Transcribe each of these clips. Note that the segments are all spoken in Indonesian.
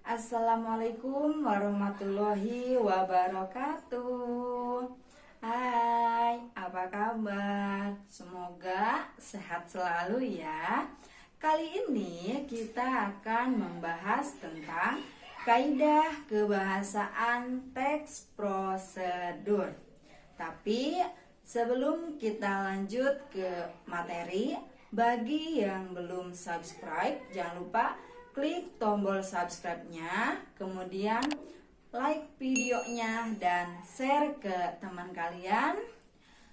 Assalamualaikum warahmatullahi wabarakatuh. Hai, apa kabar? Semoga sehat selalu ya. Kali ini kita akan membahas tentang kaidah kebahasaan teks prosedur. Tapi sebelum kita lanjut ke materi, bagi yang belum subscribe, jangan lupa klik tombol subscribe-nya, kemudian like videonya dan share ke teman kalian,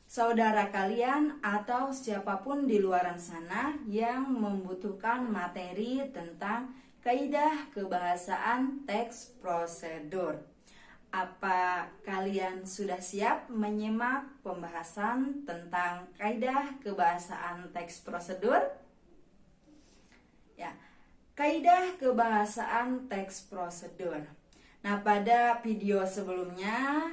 saudara kalian, atau siapapun di luar sana yang membutuhkan materi tentang kaidah kebahasaan teks prosedur. Apa kalian sudah siap menyimak pembahasan tentang kaidah kebahasaan teks prosedur? Ya. Kaidah kebahasaan teks prosedur. Nah, pada video sebelumnya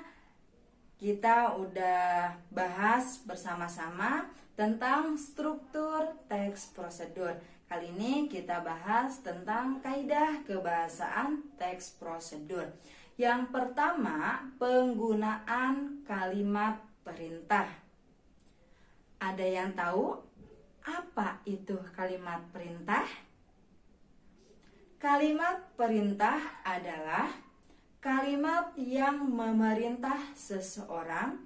kita udah bahas bersama-sama tentang struktur teks prosedur. Kali ini kita bahas tentang kaidah kebahasaan teks prosedur. Yang pertama, penggunaan kalimat perintah. Ada yang tahu apa itu kalimat perintah? Kalimat perintah adalah kalimat yang memerintah seseorang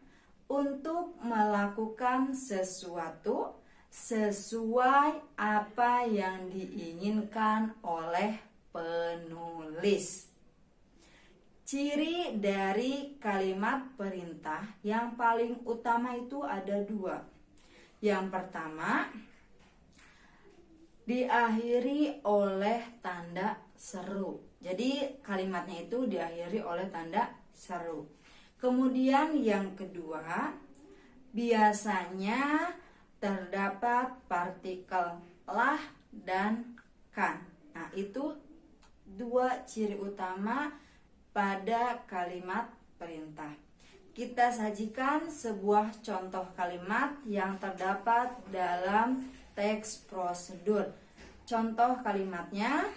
untuk melakukan sesuatu sesuai apa yang diinginkan oleh penulis. Ciri dari kalimat perintah yang paling utama itu ada dua. Yang pertama, diakhiri oleh tanda seru. Jadi kalimatnya itu diakhiri oleh tanda seru. Kemudian yang kedua, biasanya terdapat partikel lah dan kan. Nah, itu dua ciri utama pada kalimat perintah. Kita sajikan sebuah contoh kalimat yang terdapat dalam teks prosedur. Contoh kalimatnya,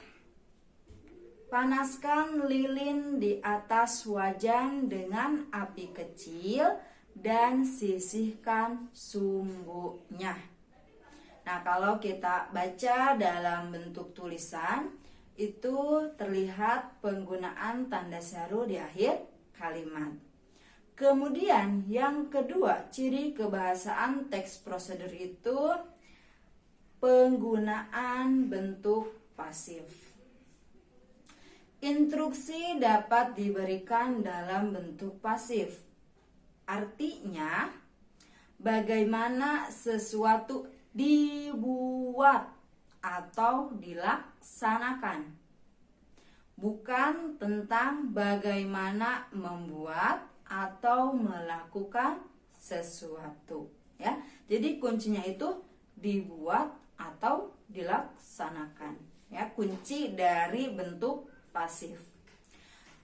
panaskan lilin di atas wajan dengan api kecil dan sisihkan sumbunya. Nah, kalau kita baca dalam bentuk tulisan, itu terlihat penggunaan tanda seru di akhir kalimat. Kemudian yang kedua, ciri kebahasaan teks prosedur itu penggunaan bentuk pasif. Instruksi dapat diberikan dalam bentuk pasif. Artinya, bagaimana sesuatu dibuat atau dilaksanakan. Bukan tentang bagaimana membuat atau melakukan sesuatu, ya. Jadi kuncinya itu dibuat atau dilaksanakan, ya, kunci dari bentuk pasif.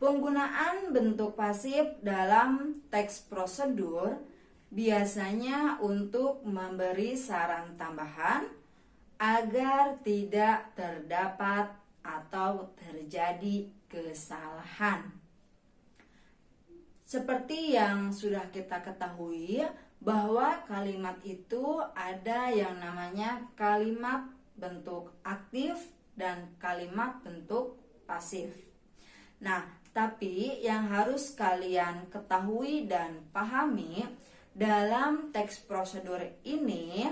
Penggunaan bentuk pasif dalam teks prosedur biasanya untuk memberi saran tambahan agar tidak terdapat atau terjadi kesalahan. Seperti yang sudah kita ketahui, bahwa kalimat itu ada yang namanya kalimat bentuk aktif dan kalimat bentuk pasif. Nah, tapi yang harus kalian ketahui dan pahami dalam teks prosedur ini,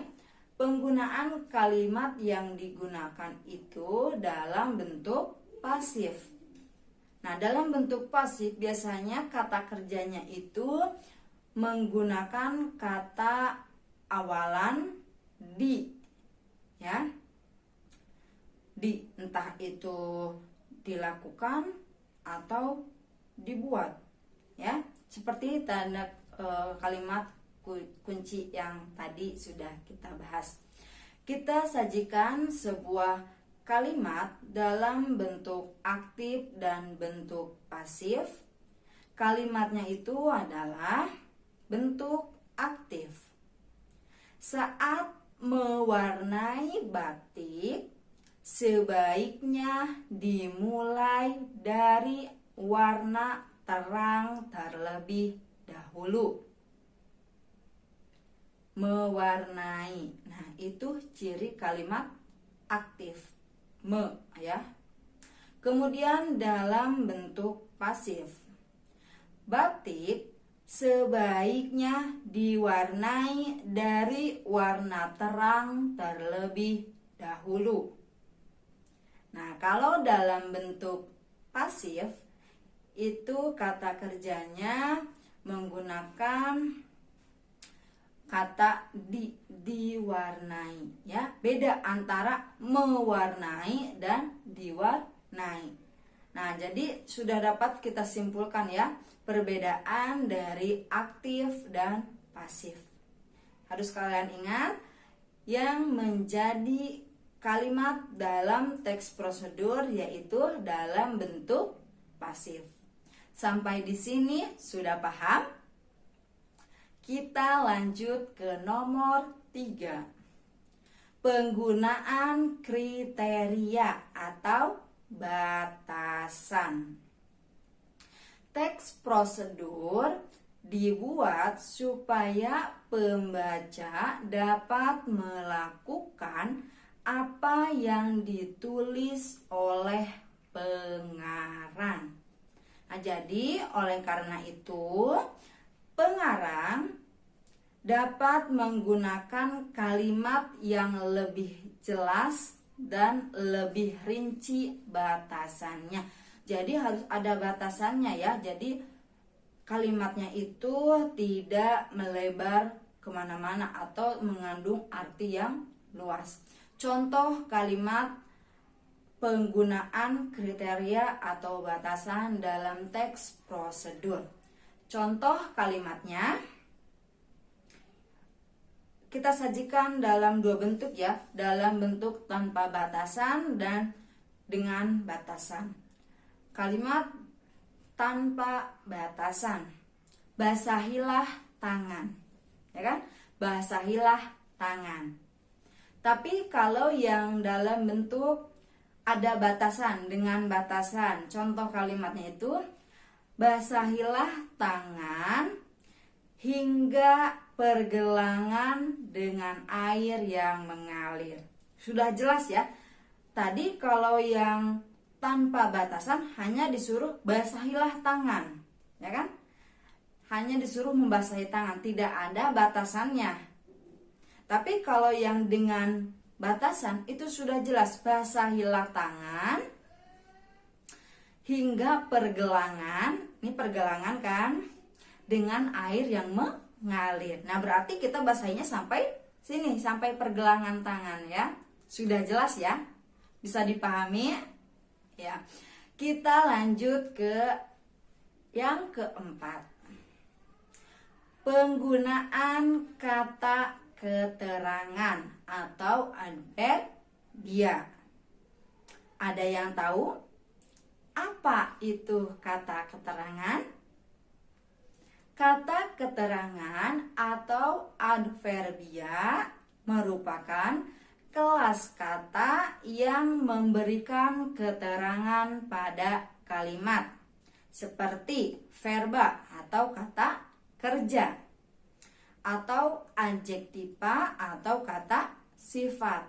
penggunaan kalimat yang digunakan itu dalam bentuk pasif. Nah, dalam bentuk pasif biasanya kata kerjanya itu menggunakan kata awalan di, ya, di, entah itu dilakukan atau dibuat, ya, seperti tanda kalimat kunci yang tadi sudah kita bahas. Kita sajikan sebuah kalimat dalam bentuk aktif dan bentuk pasif. Kalimatnya itu adalah bentuk aktif. Saat mewarnai batik, sebaiknya dimulai dari warna terang terlebih dahulu. Mewarnai. Nah, itu ciri kalimat aktif. Ya. Kemudian dalam bentuk pasif. Batik sebaiknya diwarnai dari warna terang terlebih dahulu. Nah, kalau dalam bentuk pasif itu kata kerjanya menggunakan kata diwarnai, ya. Beda antara mewarnai dan diwarnai. Nah, jadi sudah dapat kita simpulkan ya perbedaan dari aktif dan pasif. Harus kalian ingat yang menjadi kalimat dalam teks prosedur yaitu dalam bentuk pasif. Sampai di sini sudah paham? Kita lanjut ke nomor 3. Penggunaan kriteria atau batasan. Teks prosedur dibuat supaya pembaca dapat melakukan apa yang ditulis oleh pengarang. Nah, jadi oleh karena itu pengarang dapat menggunakan kalimat yang lebih jelas dan lebih rinci batasannya. Jadi harus ada batasannya ya. Jadi kalimatnya itu tidak melebar kemana-mana atau mengandung arti yang luas. Contoh kalimat penggunaan kriteria atau batasan dalam teks prosedur. Contoh kalimatnya kita sajikan dalam dua bentuk ya, dalam bentuk tanpa batasan dan dengan batasan. Kalimat tanpa batasan. Basahilah tangan. Ya kan? Basahilah tangan. Tapi kalau yang dalam bentuk ada batasan dengan batasan, contoh kalimatnya itu basahilah tangan hingga pergelangan dengan air yang mengalir. Sudah jelas ya. Tadi kalau yang tanpa batasan hanya disuruh basahilah tangan, ya kan? Hanya disuruh membasahi tangan, tidak ada batasannya. Tapi kalau yang dengan batasan itu sudah jelas, basahilah tangan hingga pergelangan, ini pergelangan kan, dengan air yang mengalir. Nah, berarti kita basahinya sampai sini, sampai pergelangan tangan ya. Sudah jelas ya? Bisa dipahami? Ya. Kita lanjut ke yang keempat. Penggunaan kata keterangan atau adverbia. Ada yang tahu apa itu kata keterangan? Kata keterangan atau adverbia merupakan kelas kata yang memberikan keterangan pada kalimat, seperti verba atau kata kerja, atau adjektiva atau kata sifat.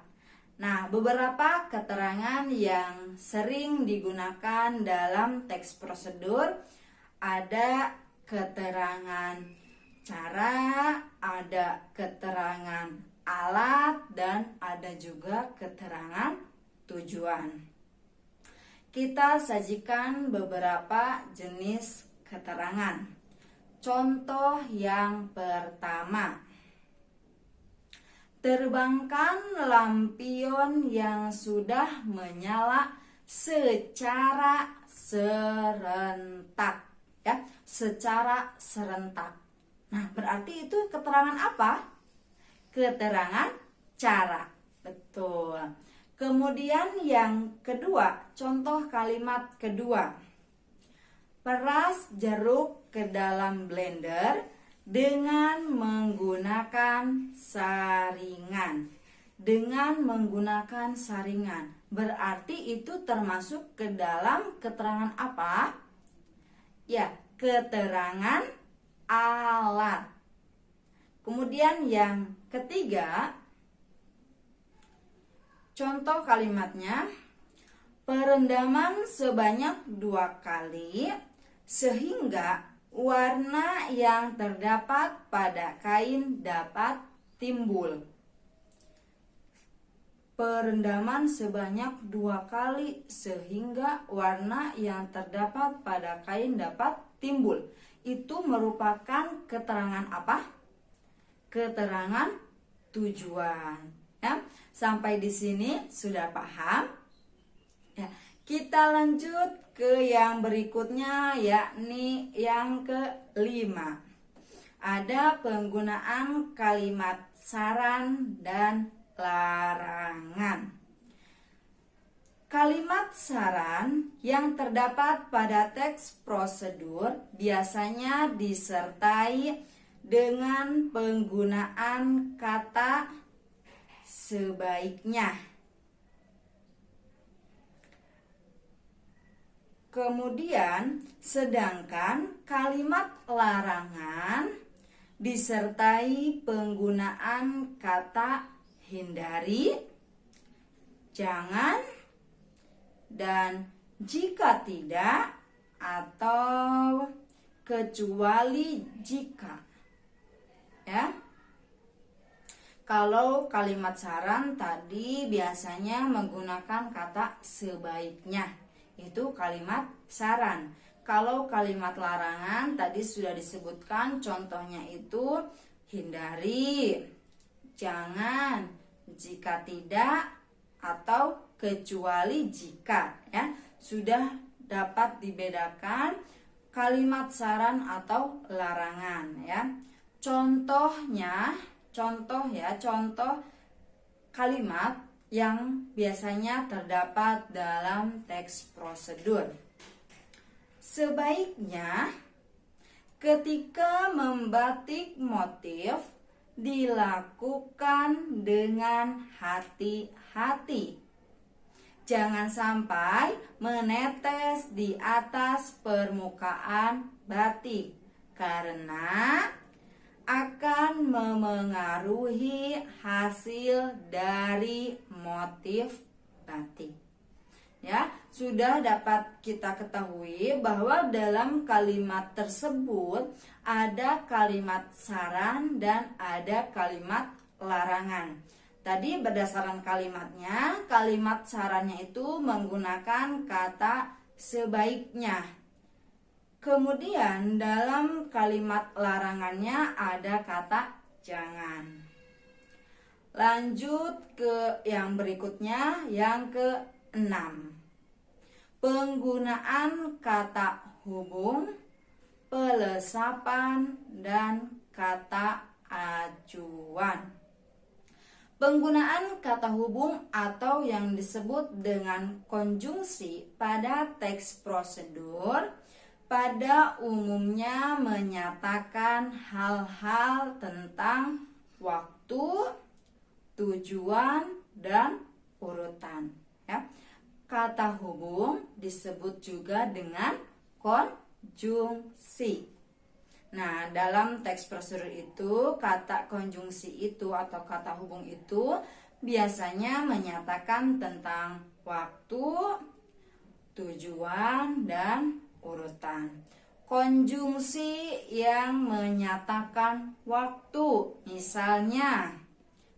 Nah, beberapa keterangan yang sering digunakan dalam teks prosedur ada keterangan cara, ada keterangan alat, dan ada juga keterangan tujuan. Kita sajikan beberapa jenis keterangan. Contoh yang pertama, terbangkan lampion yang sudah menyala secara serentak, ya, secara serentak. Nah, berarti itu keterangan apa? Keterangan cara. Betul. Kemudian yang kedua, contoh kalimat kedua. Peras jeruk ke dalam blender dengan menggunakan saringan. dengan menggunakan saringan. Berarti itu termasuk ke dalam keterangan apa? Ya, keterangan alat. Kemudian yang ketiga, contoh kalimatnya, perendaman sebanyak 2 kali sehingga warna yang terdapat pada kain dapat timbul. Perendaman sebanyak 2 kali sehingga warna yang terdapat pada kain dapat timbul. Itu merupakan keterangan apa? Keterangan tujuan. Ya, sampai di sini sudah paham? Ya, kita lanjut ke yang berikutnya, yakni yang kelima. Ada penggunaan kalimat saran dan larangan. Kalimat saran yang terdapat pada teks prosedur biasanya disertai dengan penggunaan kata sebaiknya. Kemudian, sedangkan kalimat larangan disertai penggunaan kata hindari, jangan, dan jika tidak, atau kecuali jika. Ya. Kalau kalimat saran tadi biasanya menggunakan kata sebaiknya. Itu kalimat saran. Kalau kalimat larangan tadi sudah disebutkan, contohnya itu hindari, jangan, jika tidak, atau kecuali jika. Ya, sudah dapat dibedakan kalimat saran atau larangan. Ya, contoh kalimat yang biasanya terdapat dalam teks prosedur. Sebaiknya ketika membatik motif dilakukan dengan hati-hati. Jangan sampai menetes di atas permukaan batik karena akan memengaruhi hasil dari motif batik. Ya, sudah dapat kita ketahui bahwa dalam kalimat tersebut ada kalimat saran dan ada kalimat larangan. Tadi berdasarkan kalimatnya, kalimat sarannya itu menggunakan kata sebaiknya. Kemudian dalam kalimat larangannya ada kata jangan. Lanjut ke yang berikutnya, yang ke-6. Penggunaan kata hubung, pelesapan, dan kata acuan. Penggunaan kata hubung atau yang disebut dengan konjungsi pada teks prosedur pada umumnya menyatakan hal-hal tentang waktu, tujuan, dan urutan. Ya. Kata hubung disebut juga dengan konjungsi. Nah, dalam teks prosedur itu, kata konjungsi itu atau kata hubung itu biasanya menyatakan tentang waktu, tujuan, dan urutan. Konjungsi yang menyatakan waktu, misalnya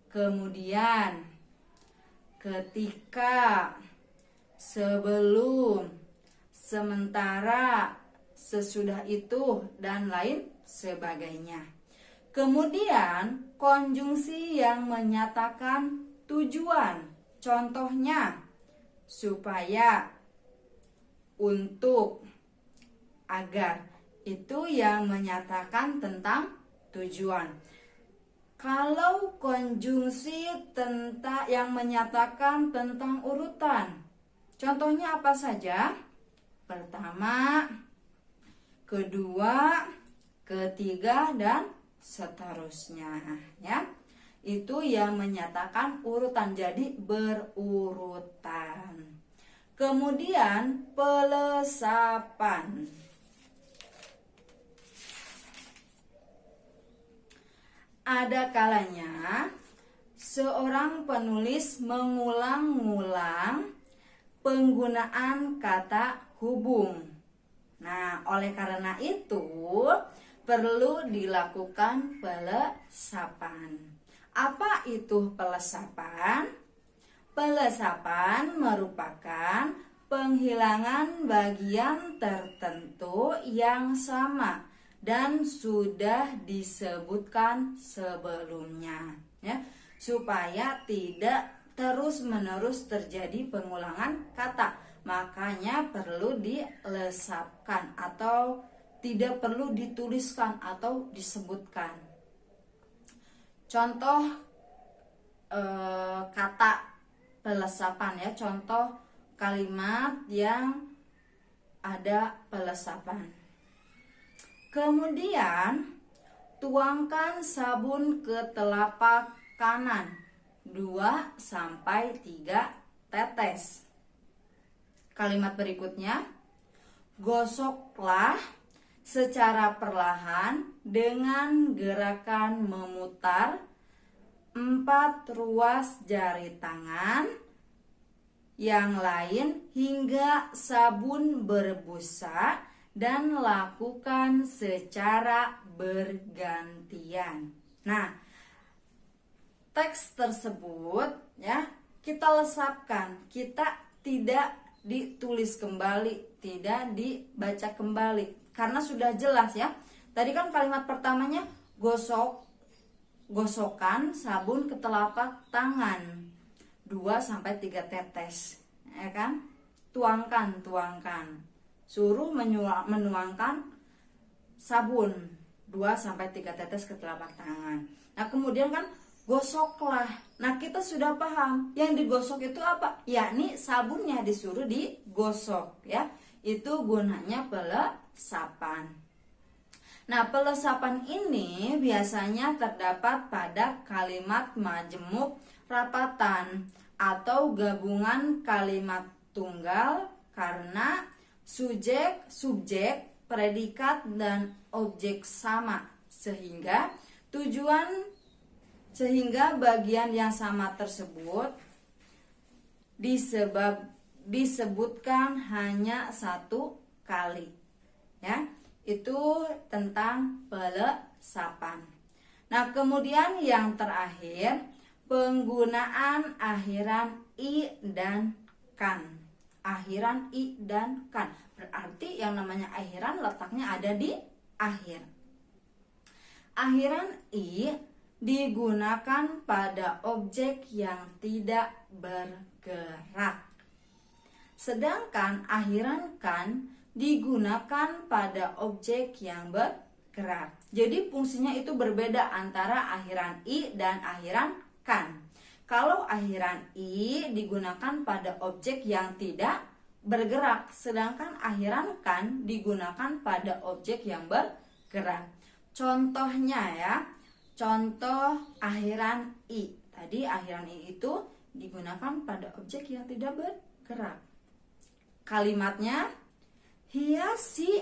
kemudian, ketika, sebelum, sementara, sesudah itu, dan lain sebagainya. Kemudian konjungsi yang menyatakan tujuan, contohnya supaya, untuk, agar, itu yang menyatakan tentang tujuan. Kalau konjungsi yang menyatakan tentang urutan, contohnya apa saja? Pertama, kedua, ketiga, dan seterusnya. Ya, itu yang menyatakan urutan, jadi berurutan. Kemudian pelesapan. Ada kalanya seorang penulis mengulang-ulang penggunaan kata hubung. Nah, oleh karena itu perlu dilakukan pelesapan. Apa itu pelesapan? Pelesapan merupakan penghilangan bagian tertentu yang sama dan sudah disebutkan sebelumnya, ya, supaya tidak terus-menerus terjadi pengulangan kata. Makanya perlu dilesapkan atau tidak perlu dituliskan atau disebutkan. Contoh kata pelesapan, ya, contoh kalimat yang ada pelesapan. Kemudian tuangkan sabun ke telapak kanan 2-3 tetes. Kalimat berikutnya, gosoklah secara perlahan dengan gerakan memutar 4 ruas jari tangan yang lain hingga sabun berbusa, dan lakukan secara bergantian. Nah, teks tersebut, ya, kita lesapkan, kita tidak ditulis kembali, tidak dibaca kembali, karena sudah jelas, ya. Tadi kan kalimat pertamanya gosokkan sabun ke telapak tangan 2-3 tetes, ya kan? Tuangkan. Suruh menuangkan sabun 2-3 tetes ke telapak tangan. Nah, kemudian kan gosoklah. Nah, kita sudah paham yang digosok itu apa? Yakni sabunnya disuruh digosok, ya. Itu gunanya pelesapan. Nah, pelesapan ini biasanya terdapat pada kalimat majemuk rapatan atau gabungan kalimat tunggal karena subjek, predikat, dan objek sama, sehingga bagian yang sama tersebut disebutkan hanya satu kali, ya. Itu tentang pelesapan. Nah, kemudian yang terakhir, penggunaan akhiran i dan kan. Akhiran i dan kan. Berarti yang namanya akhiran letaknya ada di akhir. Akhiran i digunakan pada objek yang tidak bergerak. Sedangkan akhiran kan digunakan pada objek yang bergerak. Jadi fungsinya itu berbeda antara akhiran i dan akhiran kan. Kalau akhiran i digunakan pada objek yang tidak bergerak, sedangkan akhiran kan digunakan pada objek yang bergerak. Contohnya, ya, contoh akhiran i. Tadi akhiran i itu digunakan pada objek yang tidak bergerak. Kalimatnya, hiasi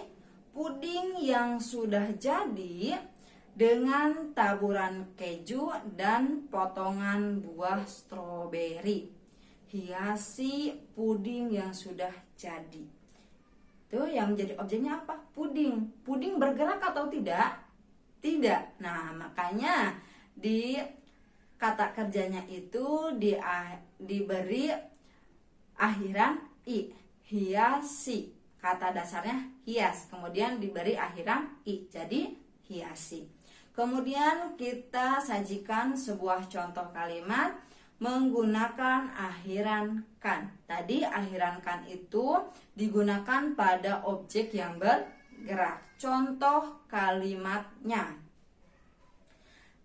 puding yang sudah jadi dengan taburan keju dan potongan buah stroberi. Hiasi puding yang sudah jadi. Itu yang menjadi objeknya apa? Puding. Puding bergerak atau tidak? Tidak. Nah, makanya di kata kerjanya itu diberi akhiran i. Hiasi. Kata dasarnya hias. Kemudian diberi akhiran i. Jadi hiasi. Kemudian kita sajikan sebuah contoh kalimat menggunakan akhiran kan. Tadi akhiran kan itu digunakan pada objek yang bergerak. Contoh kalimatnya,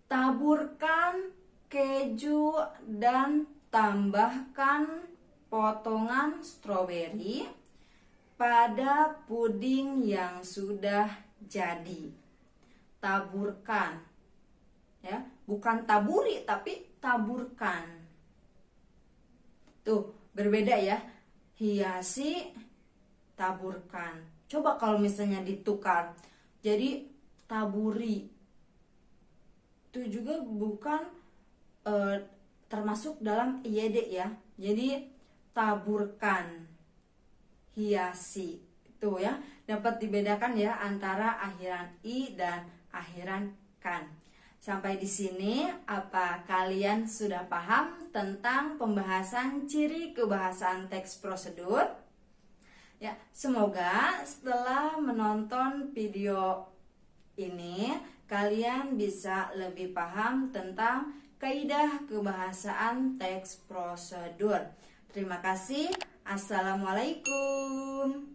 taburkan keju dan tambahkan potongan stroberi pada puding yang sudah jadi. Taburkan, ya, bukan taburi tapi taburkan. Tuh, berbeda ya. Hiasi, taburkan. Coba kalau misalnya ditukar. Jadi taburi. Itu juga bukan termasuk dalam IYD ya. Jadi taburkan, hiasi. Itu ya, dapat dibedakan ya antara akhiran i dan akhiran kan. Sampai di sini, apa kalian sudah paham tentang pembahasan ciri kebahasaan teks prosedur? Ya, semoga setelah menonton video ini kalian bisa lebih paham tentang kaidah kebahasaan teks prosedur. Terima kasih. Assalamualaikum.